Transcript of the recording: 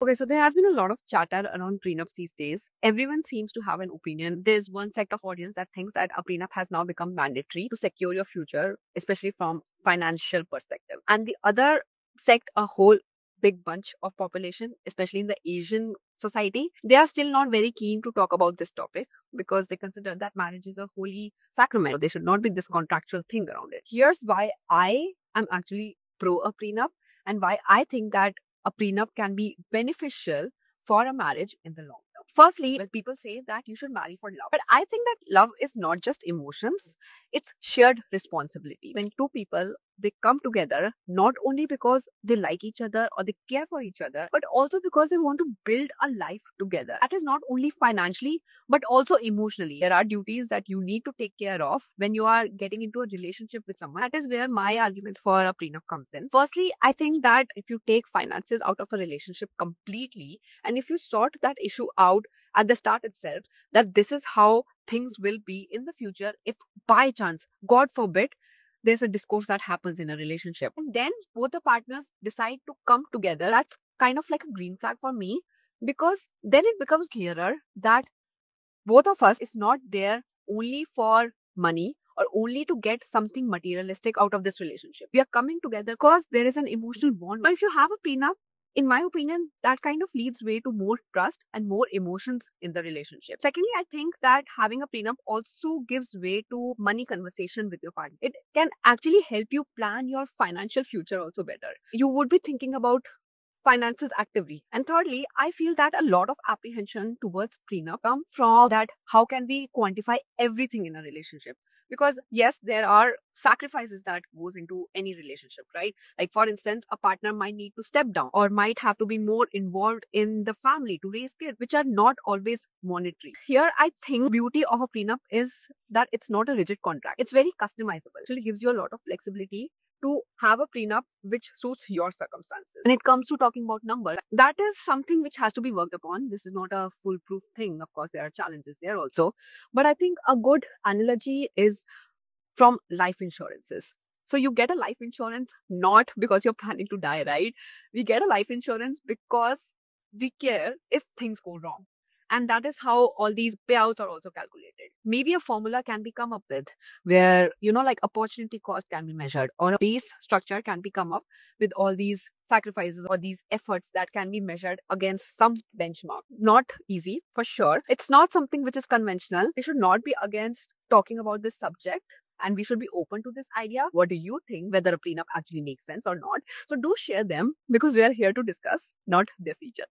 Okay, so there has been a lot of chatter around prenups these days. Everyone seems to have an opinion. There's one sect of audience that thinks that a prenup has now become mandatory to secure your future, especially from financial perspective. And the other sect, a whole big bunch of population, especially in the Asian society, they are still not very keen to talk about this topic because they consider that marriage is a holy sacrament. There should not be this contractual thing around it. Here's why I am actually pro a prenup and why I think that a prenup can be beneficial for a marriage in the long term. Firstly, when people say that you should marry for love, but I think that love is not just emotions, it's shared responsibility. When two people they come together not only because they like each other or they care for each other, but also because they want to build a life together. That is not only financially, but also emotionally. There are duties that you need to take care of when you are getting into a relationship with someone. That is where my arguments for a prenup comes in. Firstly, I think that if you take finances out of a relationship completely, and if you sort that issue out at the start itself, that this is how things will be in the future if by chance, God forbid, there's a discourse that happens in a relationship. And then both the partners decide to come together. That's kind of like a green flag for me because then it becomes clearer that both of us is not there only for money or only to get something materialistic out of this relationship. We are coming together because there is an emotional bond. But if you have a prenup, in my opinion, that kind of leads way to more trust and more emotions in the relationship. Secondly, I think that having a prenup also gives way to money conversation with your partner. It can actually help you plan your financial future also better. You would be thinking about finances actively. And thirdly, I feel that a lot of apprehension towards prenup come from that how can we quantify everything in a relationship? Because yes, there are sacrifices that goes into any relationship, right? Like for instance, a partner might need to step down or might have to be more involved in the family to raise kids, which are not always monetary. Here, I think beauty of a prenup is that it's not a rigid contract. It's very customizable. It actually gives you a lot of flexibility to have a prenup which suits your circumstances. When it comes to talking about numbers, that is something which has to be worked upon. This is not a foolproof thing. Of course, there are challenges there also. But I think a good analogy is from life insurances. So you get a life insurance not because you're planning to die, right? We get a life insurance because we care if things go wrong. And that is how all these payouts are also calculated. Maybe a formula can be come up with where, like opportunity cost can be measured or a base structure can be come up with all these sacrifices or these efforts that can be measured against some benchmark. Not easy for sure. It's not something which is conventional. We should not be against talking about this subject and we should be open to this idea. What do you think whether a prenup actually makes sense or not? So do share them because we are here to discuss, not this each other.